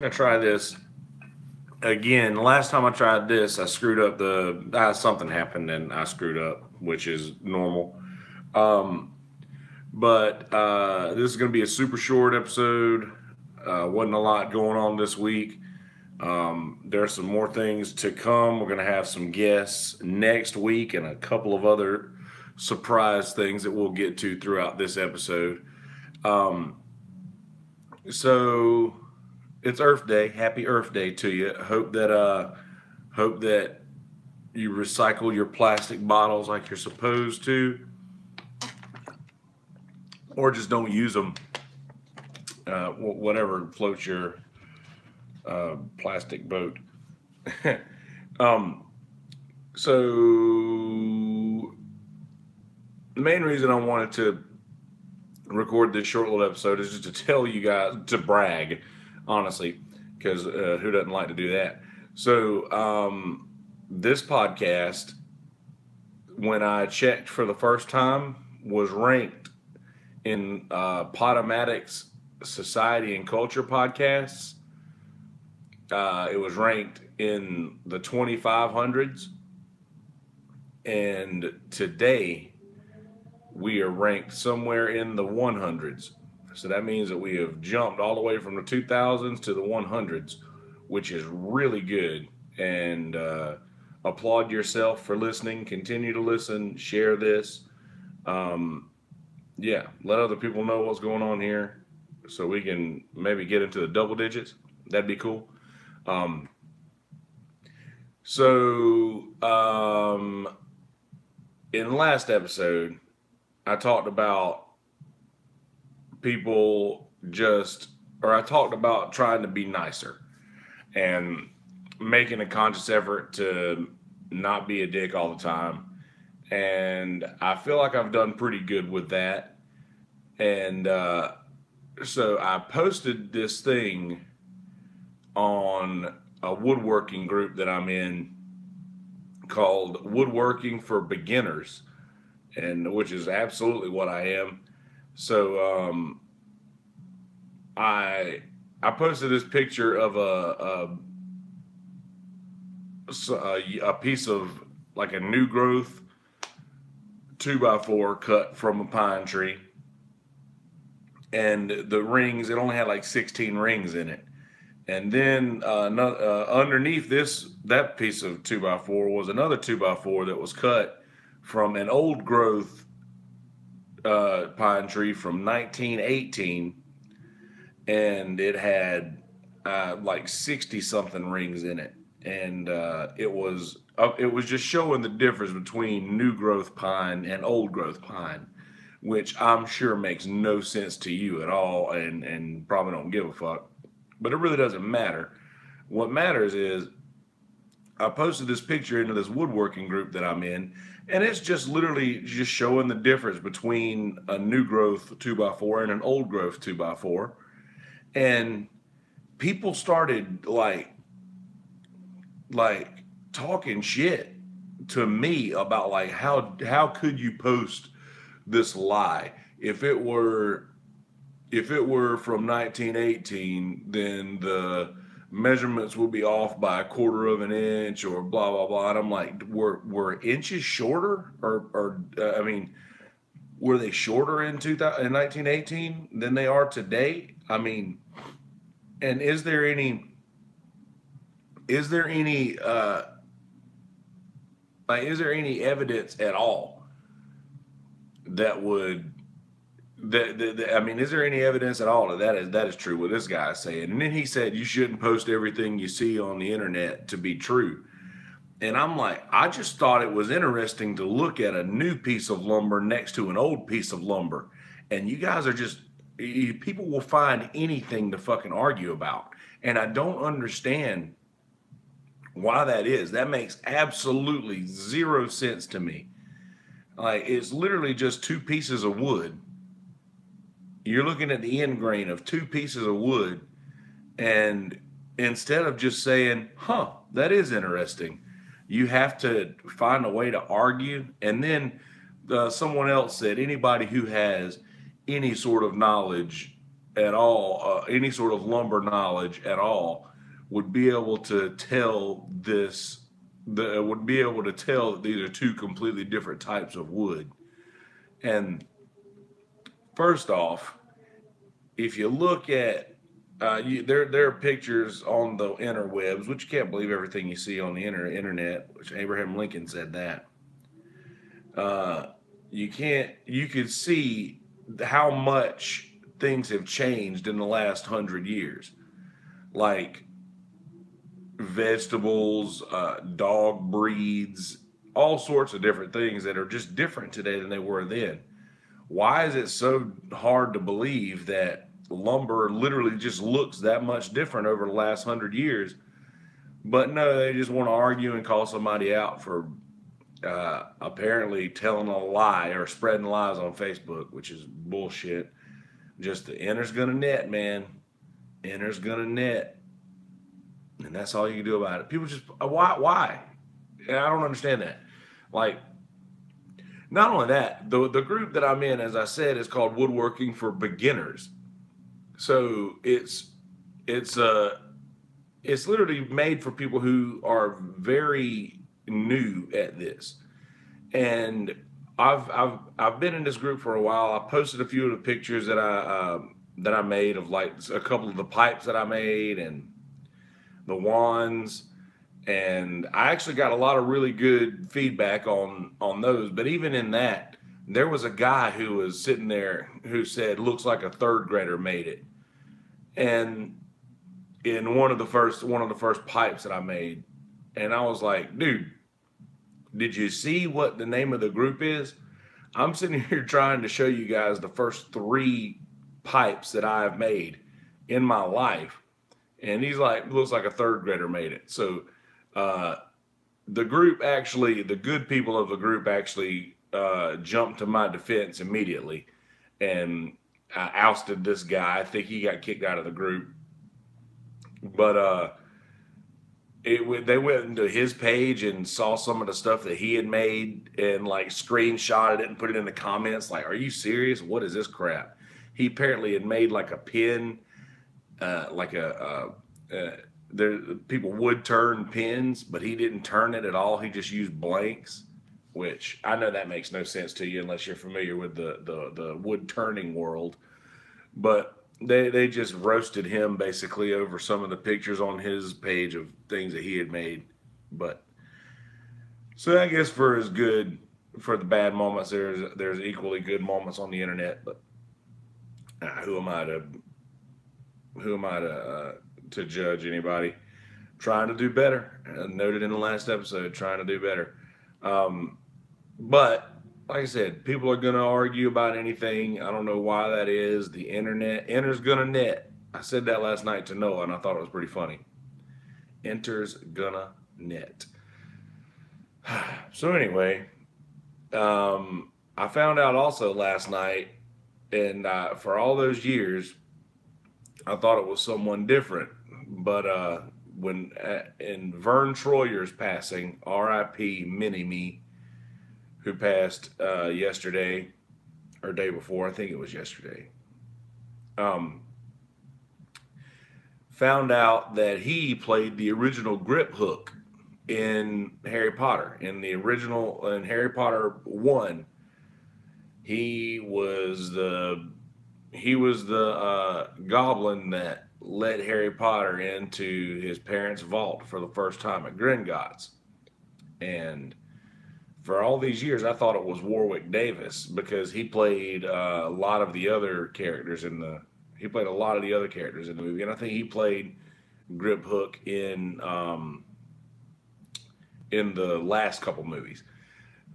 gonna try this again. Last time I tried this, I screwed up something happened and I screwed up, which is normal. Um, but this is gonna be a super short episode. Wasn't a lot going on this week. There's some more things to come. We're gonna have some guests next week and a couple of other surprise things that we'll get to throughout this episode. Um, so it's Earth Day. Happy Earth Day to you. Hope that you recycle your plastic bottles like you're supposed to, or just don't use them. Whatever floats your plastic boat. um, so the main reason I wanted to record this short little episode is just to tell you guys to brag, honestly, because who doesn't like to do that? So this podcast, when I checked for the first time, was ranked in Potomatics Society and Culture podcasts. It was ranked in the 2500s, and today we are ranked somewhere in the 100s. So that means that we have jumped all the way from the 2000s to the 100s, which is really good. And applaud yourself for listening. Continue to listen. Share this. Um, yeah, let other people know what's going on here so we can maybe get into the double digits. That'd be cool. Um, so in the last episode, I talked about people I talked about trying to be nicer and making a conscious effort to not be a dick all the time. And I feel like I've done pretty good with that. And so I posted this thing on a woodworking group that I'm in called Woodworking for Beginners, and which is absolutely what I am. So I posted this picture of a piece of like a new growth 2x4 cut from a pine tree, and the rings, it only had like 16 rings in it. And then underneath that piece of 2x4 was another 2x4 that was cut from an old growth pine tree from 1918, and it had like 60 something rings in it. And it was just showing the difference between new growth pine and old growth pine, which I'm sure makes no sense to you at all, and probably don't give a fuck. But it really doesn't matter. What matters is I posted this picture into this woodworking group that I'm in, and it's just literally just showing the difference between a new growth 2x4 and an old growth 2x4. And people started like talking shit to me about like how could you post this lie? If it were from 1918, then the measurements would be off by a quarter of an inch or blah blah blah. And I'm like, were inches shorter, or I mean, were they shorter in 1918 than they are today? I mean, and is there any is there any evidence at all that would I mean, is there any evidence at all that is true what this guy is saying? And then he said you shouldn't post everything you see on the internet to be true. And I'm like, I just thought it was interesting to look at a new piece of lumber next to an old piece of lumber. And you guys are just, people will find anything to fucking argue about. And I don't understand why that is. That makes absolutely zero sense to me. Like, it's literally just two pieces of wood. You're looking at the end grain of two pieces of wood, and instead of just saying, huh, that is interesting, you have to find a way to argue. And then someone else said anybody who has any sort of knowledge at all, any sort of lumber knowledge at all, would be able to tell this. Would be able to tell that these are two completely different types of wood. And first off, if you look at there are pictures on the interwebs, which you can't believe everything you see on the internet. Which Abraham Lincoln said that. You can't. You could see how much things have changed in the last 100 years, like vegetables, dog breeds, all sorts of different things that are just different today than they were then. Why is it so hard to believe that lumber literally just looks that much different over the last 100 years? But no, they just want to argue and call somebody out for apparently telling a lie or spreading lies on Facebook, which is bullshit. Just the enter's gonna net, man. Enter's gonna net, and that's all you can do about it. People just why? And I don't understand that. Like, not only that, the group that I'm in, as I said, is called Woodworking for Beginners. So it's literally made for people who are very new at this. And I've been in this group for a while. I posted a few of the pictures that I made of like a couple of the pipes that I made and the wands, and I actually got a lot of really good feedback on those. But even in that, there was a guy who was sitting there who said, "Looks like a third grader made it." And in one of the first pipes that I made, and I was like, "Dude, did you see what the name of the group is?" I'm sitting here trying to show you guys the first three pipes that I've made in my life, and he's like, "Looks like a third grader made it." So the group actually, the good people of the group actually jumped to my defense immediately, and I ousted this guy. I think he got kicked out of the group, but they went into his page and saw some of the stuff that he had made and like screenshotted it and put it in the comments. Like, are you serious? What is this crap? He apparently had made like a pin, like there people would turn pins, but he didn't turn it at all. He just used blanks, which I know that makes no sense to you unless you're familiar with the wood turning world. But they just roasted him basically over some of the pictures on his page of things that he had made. But so I guess for the bad moments, there's equally good moments on the internet. But who am I to judge anybody? Trying to do better. I noted in the last episode, trying to do better. But like I said, people are going to argue about anything. I don't know why that is. The internet, enter's going to net. I said that last night to Noah, and I thought it was pretty funny. Enter's gonna net. So anyway, I found out also last night, and for all those years, I thought it was someone different. But when in Vern Troyer's passing, R.I.P. Mini-Me, who passed yesterday or day before, I think it was yesterday. Found out that he played the original grip hook in Harry Potter. In Harry Potter 1, he was the goblin that let Harry Potter into his parents' vault for the first time at Gringotts. And for all these years, I thought it was Warwick Davis because he played a lot of the other characters in the movie, and I think he played Grip Hook in the last couple movies.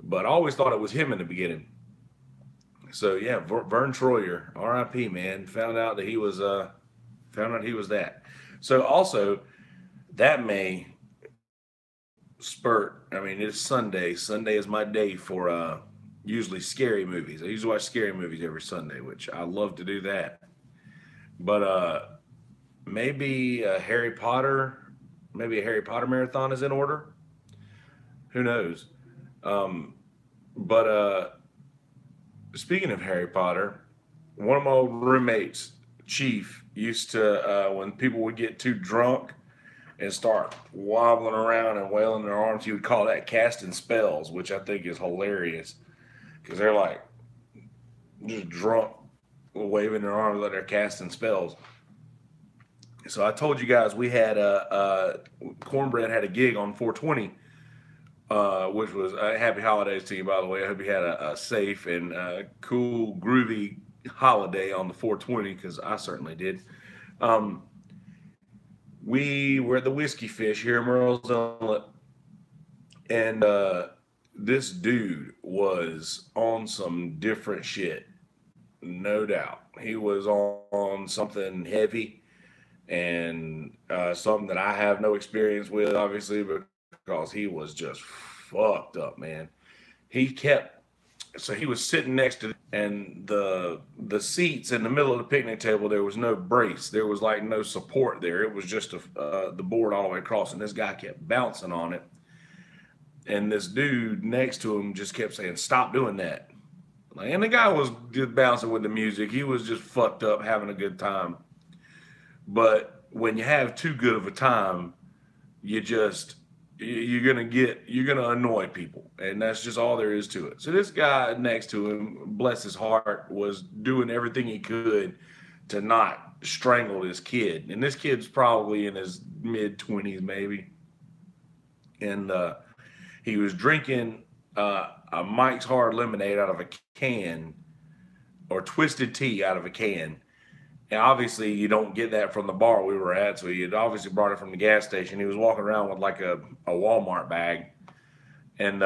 But I always thought it was him in the beginning. So yeah, Vern Troyer, R.I.P. man, found out he was that. So also, that may spurt. I mean, it's Sunday. Sunday is my day for usually scary movies. I usually watch scary movies every Sunday, which I love to do that. But maybe a Harry Potter marathon is in order. Who knows? But speaking of Harry Potter, one of my old roommates chief used to, when people would get too drunk and start wobbling around and wailing their arms, he would call that casting spells, which I think is hilarious because they're like just drunk, waving their arms like they're casting spells. So I told you guys we had Cornbread had a gig on 420, which was happy holidays to you, by the way. I hope you had a safe and cool, groovy holiday on the 420 because I certainly did. Um, we were at the Whiskey Fish here in Murrells Inlet, and this dude was on some different shit, no doubt. He was on something heavy and something that I have no experience with, obviously, because he was just fucked up, man. He kept so he was sitting next to and the seats in the middle of the picnic table. There was no brace. There was like no support there. It was just the board all the way across, and this guy kept bouncing on it. And this dude next to him just kept saying, "Stop doing that." Like, and the guy was just bouncing with the music. He was just fucked up, having a good time. But when you have too good of a time, you just you're gonna annoy people, and that's just all there is to it. So this guy next to him, bless his heart, was doing everything he could to not strangle this kid, and this kid's probably in his mid 20s maybe, and he was drinking a Mike's Hard Lemonade out of a can or Twisted Tea out of a can. And obviously, you don't get that from the bar we were at, so he had obviously brought it from the gas station. He was walking around with like a Walmart bag, and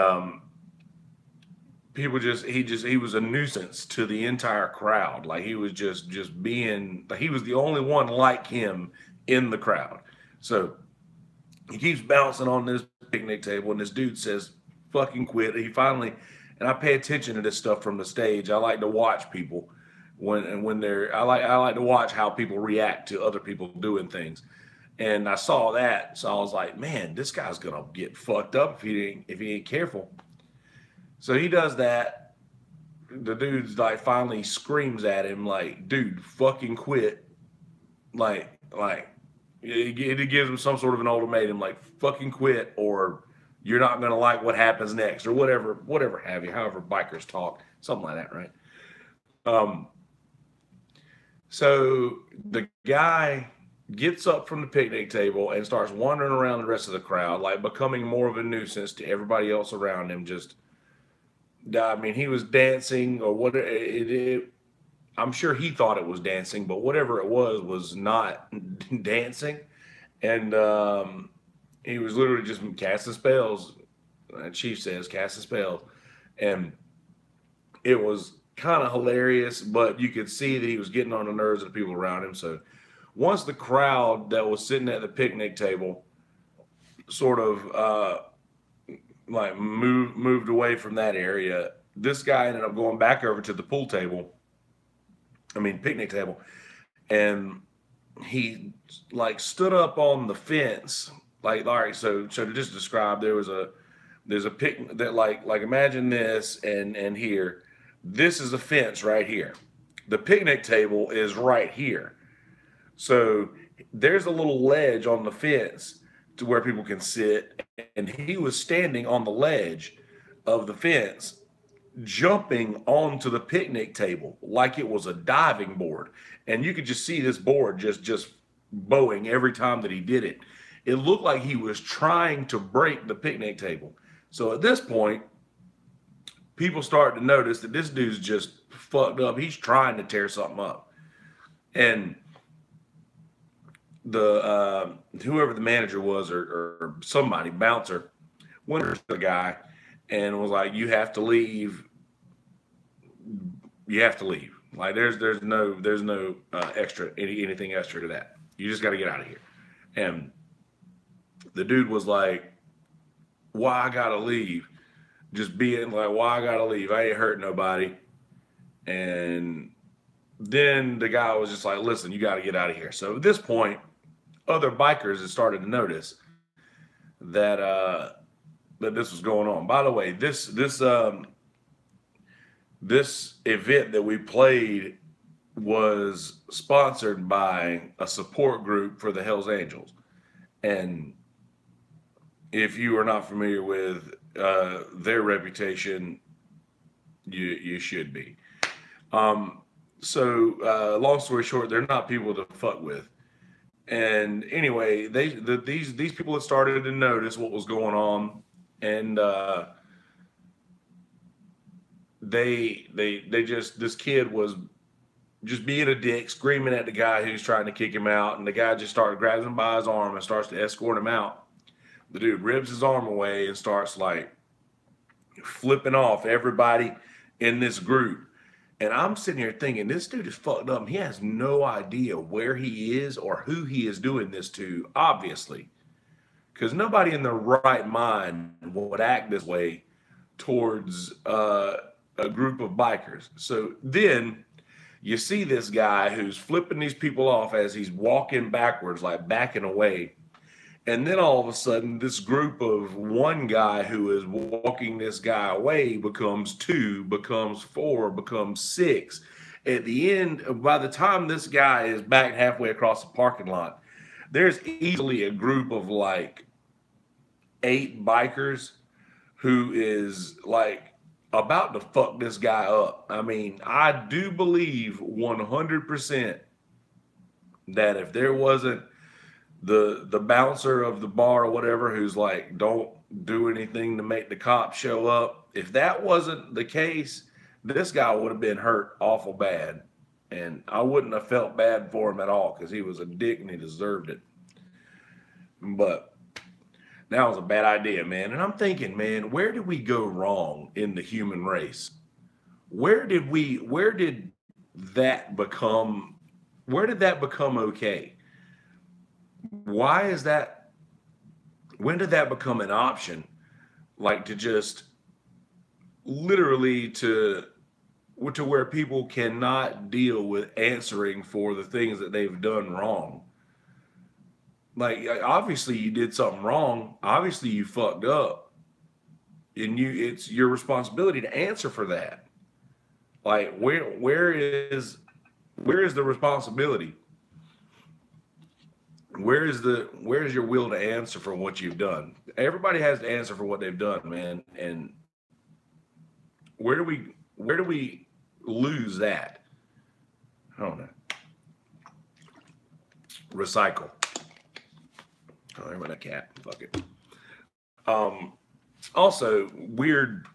people he was a nuisance to the entire crowd. Like he was just being like he was the only one like him in the crowd. So he keeps bouncing on this picnic table, and this dude says, "Fucking quit." He finally, and I pay attention to this stuff from the stage. I like to watch people when they're I like to watch how people react to other people doing things. And I saw that, so I was like, man, this guy's gonna get fucked up if he ain't careful. So he does that. The dude's like finally screams at him like, dude, fucking quit. Like it gives him some sort of an ultimatum, like fucking quit or you're not gonna like what happens next, or whatever have you, however bikers talk, something like that, right? Um, So the guy gets up from the picnic table and starts wandering around the rest of the crowd, like becoming more of a nuisance to everybody else around him. Just, I mean, he was dancing or what I'm sure he thought it was dancing, but whatever it was not dancing. And he was literally just casting spells. Chief says casting spells. And it was kind of hilarious, but you could see that he was getting on the nerves of the people around him. So once the crowd that was sitting at the picnic table sort of like moved away from that area, this guy ended up going back over to the pool table. I mean picnic table, and he like stood up on the fence. Like, all right, so to just describe, there's a pic that like imagine this and here. This is a fence right here. The picnic table is right here. So there's a little ledge on the fence to where people can sit, and he was standing on the ledge of the fence, jumping onto the picnic table like it was a diving board, and you could just see this board just bowing every time that he did it. It looked like he was trying to break the picnic table. So at this point, people start to notice that this dude's just fucked up. He's trying to tear something up, and the whoever the manager was or somebody bouncer went to the guy and was like, "You have to leave. You have to leave. Like there's no anything extra to that. You just got to get out of here." And the dude was like, "Why I gotta leave?" Just being like, "Why I gotta leave? I ain't hurt nobody." And then the guy was just like, "Listen, you got to get out of here." So at this point, other bikers had started to notice that that this was going on. By the way, this event that we played was sponsored by a support group for the Hells Angels. And if you are not familiar with their reputation, you should be. Um, long story short, they're not people to fuck with. And anyway, these people had started to notice what was going on, and they just this kid was just being a dick, screaming at the guy who's trying to kick him out, and the guy just started grabbing him by his arm and starts to escort him out. The dude rips his arm away and starts like flipping off everybody in this group. And I'm sitting here thinking, this dude is fucked up. He has no idea where he is or who he is doing this to, obviously. Because nobody in their right mind would act this way towards a group of bikers. So then you see this guy who's flipping these people off as he's walking backwards, like backing away. And then all of a sudden, this group of one guy who is walking this guy away becomes two, becomes four, becomes six. At the end, by the time this guy is back halfway across the parking lot, there's easily a group of like 8 bikers who is like about to fuck this guy up. I mean, I do believe 100% that if there wasn't the bouncer of the bar or whatever who's like, don't do anything to make the cops show up, if that wasn't the case, this guy would have been hurt awful bad. And I wouldn't have felt bad for him at all because he was a dick and he deserved it. But that was a bad idea, man. And I'm thinking, man, where did we go wrong in the human race? Where did that become okay? Why is that? When did that become an option? Like to just literally to where people cannot deal with answering for the things that they've done wrong. Like obviously you did something wrong. Obviously you fucked up, and it's your responsibility to answer for that. Like where is the responsibility? Where is your will to answer for what you've done? Everybody has to answer for what they've done, man. And where do we lose that? I don't know. Recycle. Oh, there went a cat. Fuck it. Also, weird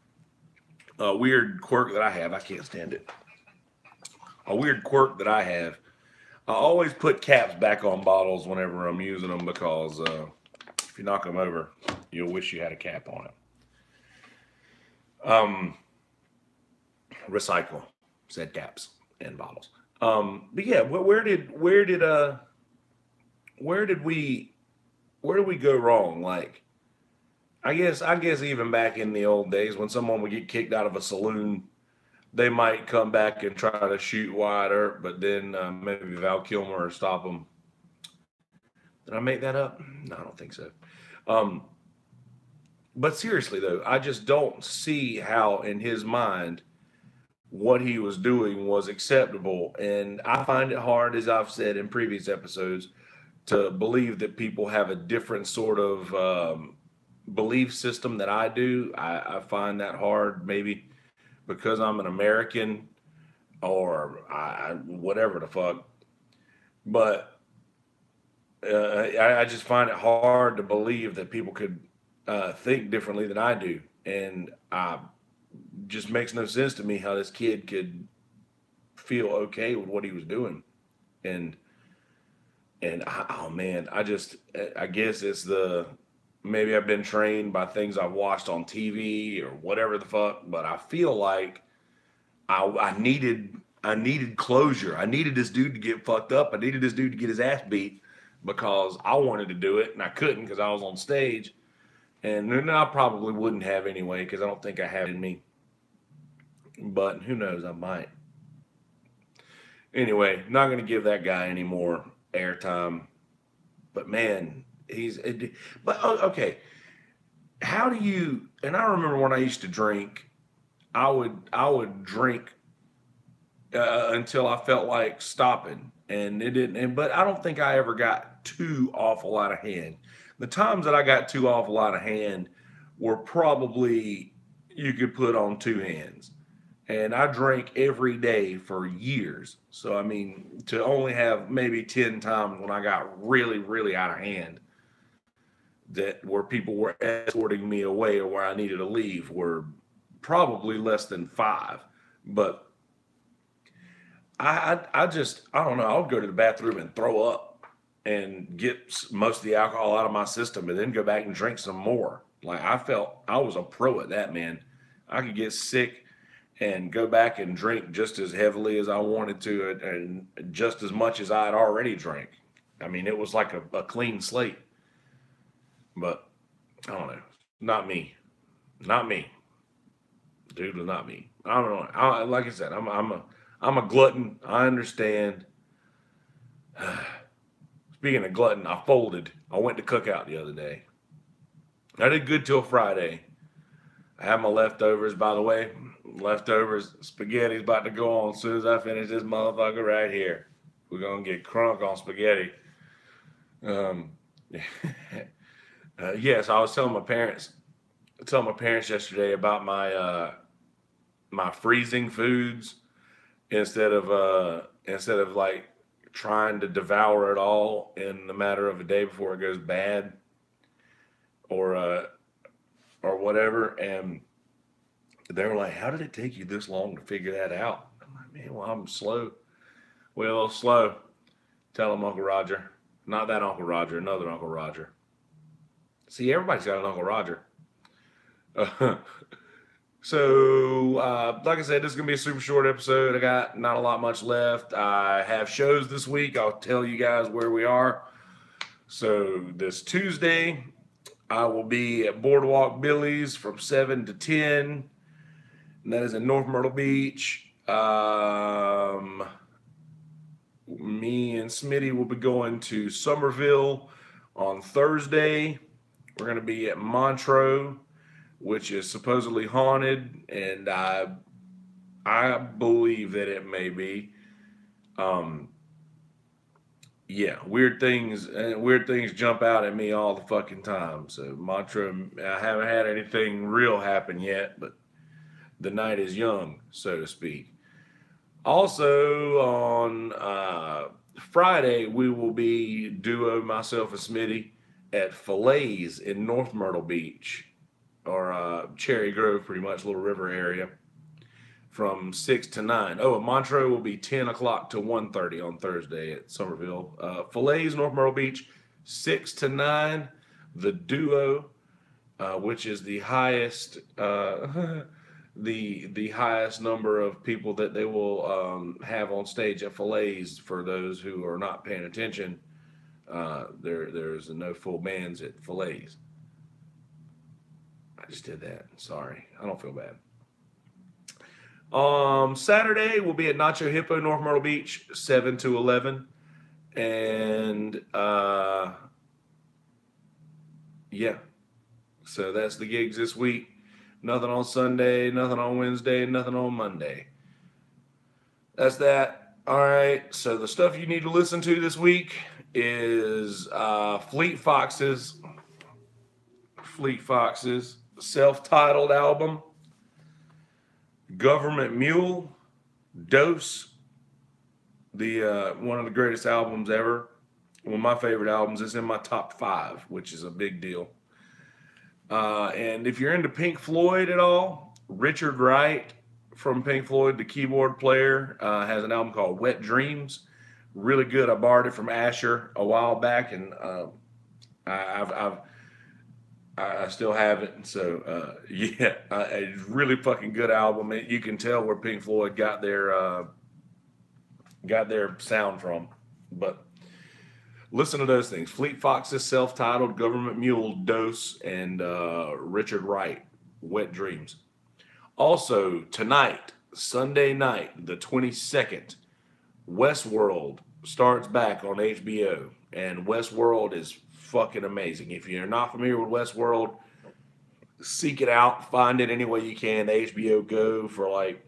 quirk that I have. I can't stand it. A weird quirk that I have. I always put caps back on bottles whenever I'm using them because if you knock them over, you'll wish you had a cap on it. Recycle, said caps and bottles. But yeah, where did we go wrong? Like, I guess even back in the old days when someone would get kicked out of a saloon, they might come back and try to shoot wider, but then maybe Val Kilmer or stop them. Did I make that up? No, I don't think so. But seriously though, I just don't see how in his mind what he was doing was acceptable. And I find it hard, as I've said in previous episodes, to believe that people have a different sort of belief system that I do. I find that hard, maybe because I'm an American or whatever the fuck. But I just find it hard to believe that people could think differently than I do. And just makes no sense to me how this kid could feel okay with what he was doing. And oh man, I guess it's maybe I've been trained by things I've watched on TV or whatever the fuck, but I feel like I needed closure. I needed this dude to get fucked up. I needed this dude to get his ass beat because I wanted to do it and I couldn't because I was on stage. And then I probably wouldn't have anyway because I don't think I have it in me. But who knows, I might. Anyway, not going to give that guy any more airtime. But man, okay. How do you, and I remember when I used to drink, I would drink until I felt like stopping, and it didn't. But I don't think I ever got too awful out of hand. The times that I got too awful out of hand were probably you could put on two hands. And I drank every day for years. So I mean, to only have maybe 10 times when I got really, really out of hand, that where people were escorting me away or where I needed to leave, were probably less than five. But I just, I don't know. I would go to the bathroom and throw up and get most of the alcohol out of my system and then go back and drink some more. Like, I felt I was a pro at that, man. I could get sick and go back and drink just as heavily as I wanted to and just as much as I had already drank. I mean, it was like a clean slate. But I don't know. Not me. Not me. Dude, was not me. I don't know. Like I said, I'm a glutton. I understand. Speaking of glutton, I folded. I went to cookout the other day. I did good till Friday. I had my leftovers, by the way. Leftovers, spaghetti's about to go on as soon as I finish this motherfucker right here. We're gonna get crunk on spaghetti. Um, yes, I was telling my parents yesterday about my freezing foods instead of like trying to devour it all in the matter of a day before it goes bad or or whatever. And they were like, "How did it take you this long to figure that out?" I'm like, "Man, well, I'm slow. Well, slow." Tell him, Uncle Roger. Not that Uncle Roger, another Uncle Roger. See, everybody's got an Uncle Roger. Uh, like I said, this is going to be a super short episode. I got not a lot much left. I have shows this week. I'll tell you guys where we are. So, this Tuesday, I will be at Boardwalk Billy's from 7 to 10. And that is in North Myrtle Beach. Me and Smitty will be going to Somerville on Thursday. We're going to be at Montreux, which is supposedly haunted, and I believe that it may be. Yeah, weird things jump out at me all the fucking time. So Montreux, I haven't had anything real happen yet, but the night is young, so to speak. Also, on Friday, we will be duo, myself and Smitty, at Fillets in North Myrtle Beach, or Cherry Grove, pretty much, Little River area, from 6 to 9. Oh, and Montreux will be 10 o'clock to 1:30 on Thursday at Somerville. Fillets, North Myrtle Beach, 6 to 9. The duo, which is the highest... the highest number of people that they will have on stage at Fillets. For those who are not paying attention, there's no full bands at Fillets. I just did that. Sorry, I don't feel bad. Saturday we'll be at Nacho Hippo, North Myrtle Beach, 7 to 11, and yeah. So that's the gigs this week. Nothing on Sunday, nothing on Wednesday, nothing on Monday. That's that. All right. So the stuff you need to listen to this week is Fleet Foxes' self-titled album, Government Mule, Dose, the one of the greatest albums ever. One of my favorite albums. Is in my top 5, which is a big deal. And if you're into Pink Floyd at all, Richard Wright from Pink Floyd, the keyboard player, has an album called Wet Dreams. Really good. I borrowed it from Asher a while back, and I still have it. So yeah, a really fucking good album. You can tell where Pink Floyd got their sound from, but. Listen to those things. Fleet Foxes, self-titled, Government Mule, Dose, and Richard Wright, Wet Dreams. Also, tonight, Sunday night, the 22nd, Westworld starts back on HBO. And Westworld is fucking amazing. If you're not familiar with Westworld, seek it out. Find it any way you can. HBO Go for like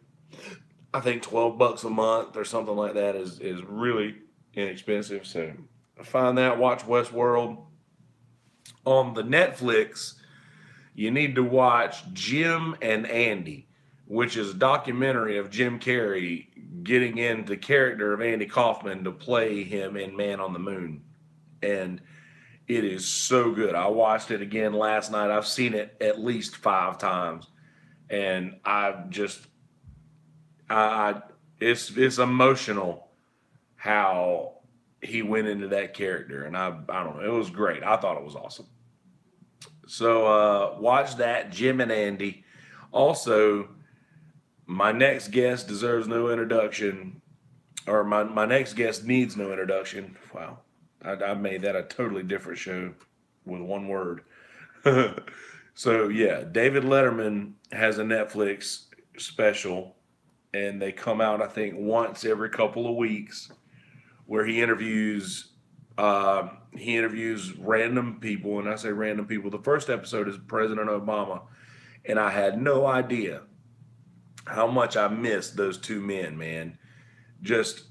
I think $12 a month or something like that is really inexpensive. So find that. Watch Westworld on the Netflix. You need to watch Jim and Andy, which is a documentary of Jim Carrey getting into the character of Andy Kaufman to play him in Man on the Moon. And it is so good. I watched it again last night. I've seen it at least 5 times. And I it's emotional how he went into that character. And I don't know. It was great. I thought it was awesome. So watch that, Jim and Andy. Also, my next guest deserves no introduction, or my next guest needs no introduction. Wow, I made that a totally different show with one word. So yeah, David Letterman has a Netflix special, and they come out I think once every couple of weeks, where he interviews random people, and I say random people. The first episode is President Obama, and I had no idea how much I missed those two men, man. Just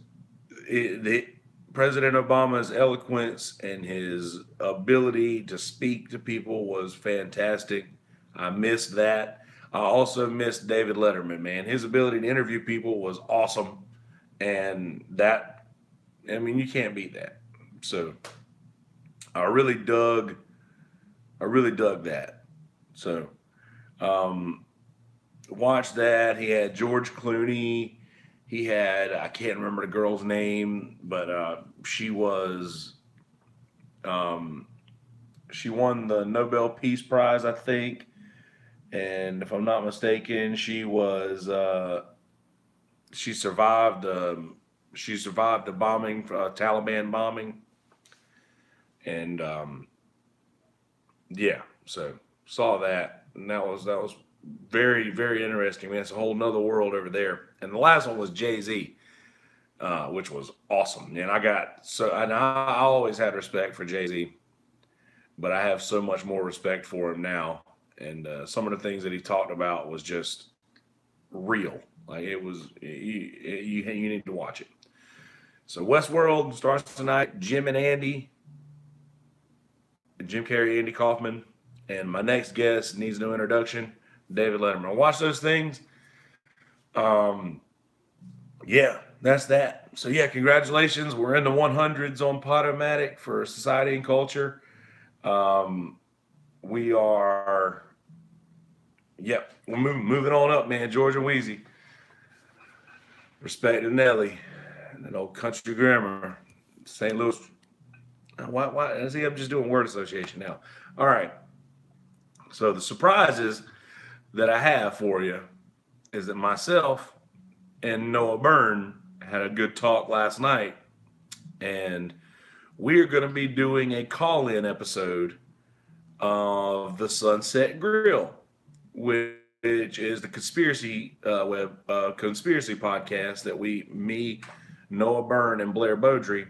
President Obama's eloquence and his ability to speak to people was fantastic. I missed that. I also missed David Letterman, man. His ability to interview people was awesome, and that, I mean, you can't beat that. So I really dug that. So watch that. He had George Clooney. He had, I can't remember the girl's name, but she won the Nobel Peace Prize, I think. And if I'm not mistaken, she survived the bombing, Taliban bombing. And yeah, so saw that, and that was very, very interesting. Man, it's a whole nother world over there. And the last one was Jay-Z, which was awesome. And I always had respect for Jay-Z, but I have so much more respect for him now. And some of the things that he talked about was just real. Like it was, you need to watch it. So Westworld starts tonight. Jim and Andy, Jim Carrey, Andy Kaufman, and my next guest needs no introduction, David Letterman. Watch those things. Yeah, that's that. So yeah, congratulations. We're in the 100s on Podomatic for Society and Culture. We are, yep, we're moving on up, man. Georgia Wheezy. Respect to Nelly. That old country grammar. St. Louis. Why? See, I'm just doing word association now. All right. So the surprises that I have for you is that myself and Noah Byrne had a good talk last night, and we're going to be doing a call-in episode of the Sunset Grill, which is the conspiracy conspiracy podcast that me, Noah Byrne, and Blair Beaudry,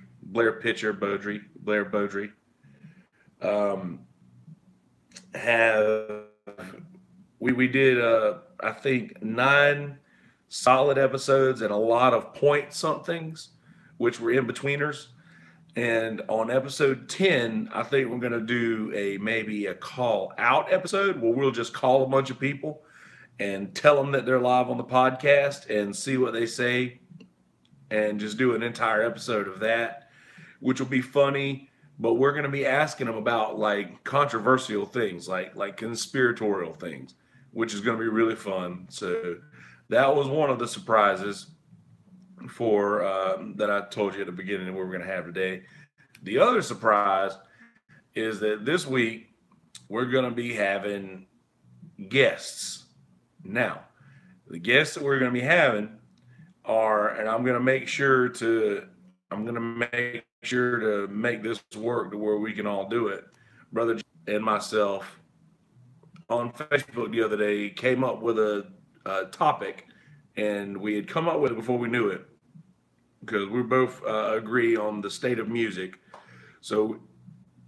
have we did I think 9 solid episodes and a lot of point somethings, which were in betweeners. And on episode 10, I think we're going to do maybe a call out episode where we'll just call a bunch of people and tell them that they're live on the podcast and see what they say, and just do an entire episode of that, which will be funny. But we're going to be asking them about like controversial things, like conspiratorial things, which is going to be really fun. So that was one of the surprises for that I told you at the beginning of what we're going to have today. The other surprise is that this week we're going to be having guests. Now, the guests that we're going to be having are, and I'm going to make sure to make this work to where we can all do it. Brother and myself on Facebook the other day came up with a topic, and we had come up with it before we knew it, because we both agree on the state of music. So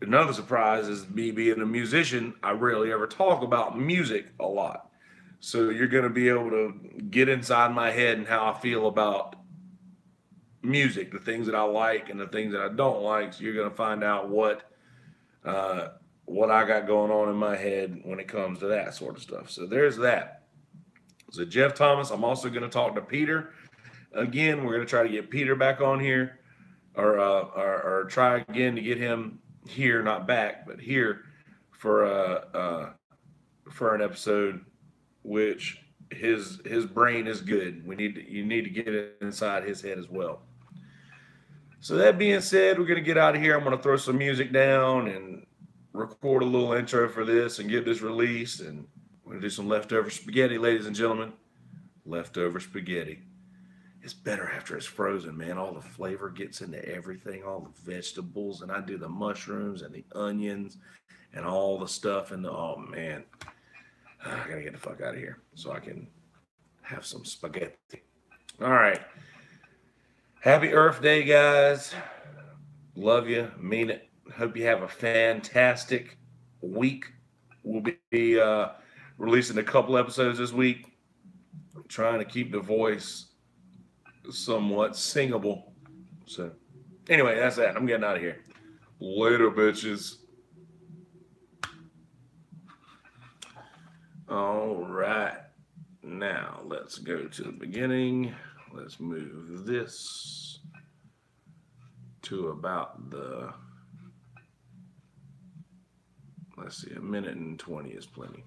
another surprise is me being a musician. I rarely ever talk about music a lot. So you're going to be able to get inside my head and how I feel about music, the things that I like and the things that I don't like. So you're going to find out uh, what I got going on in my head when it comes to that sort of stuff. So there's that. So Jeff Thomas, I'm also going to talk to Peter again. We're going to try to get Peter back on here, or try again to get him here, not back, but here for for an episode, which his brain is good. You need to get inside his head as well. So that being said, we're gonna get out of here. I'm gonna throw some music down and record a little intro for this and get this released. And we're gonna do some leftover spaghetti, ladies and gentlemen. Leftover spaghetti. It's better after it's frozen, man. All the flavor gets into everything, all the vegetables, and I do the mushrooms and the onions and all the stuff. And oh man, I gotta get the fuck out of here so I can have some spaghetti. All right. Happy Earth Day, guys. Love you. Mean it. Hope you have a fantastic week. We'll be releasing a couple episodes this week. Trying to keep the voice somewhat singable. So, anyway, that's that. I'm getting out of here. Later, bitches. All right. Now, let's go to the beginning. Let's move this to about let's see, a minute and 20 is plenty.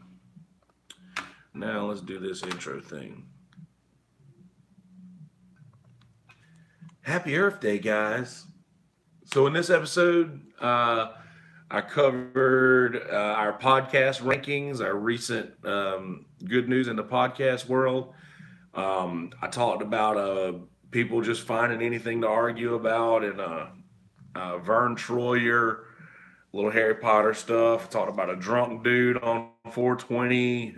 Now, let's do this intro thing. Happy Earth Day, guys. So in this episode, I covered our podcast rankings, our recent good news in the podcast world. I talked about people just finding anything to argue about, and Vern Troyer, little Harry Potter stuff. Talked about a drunk dude on 420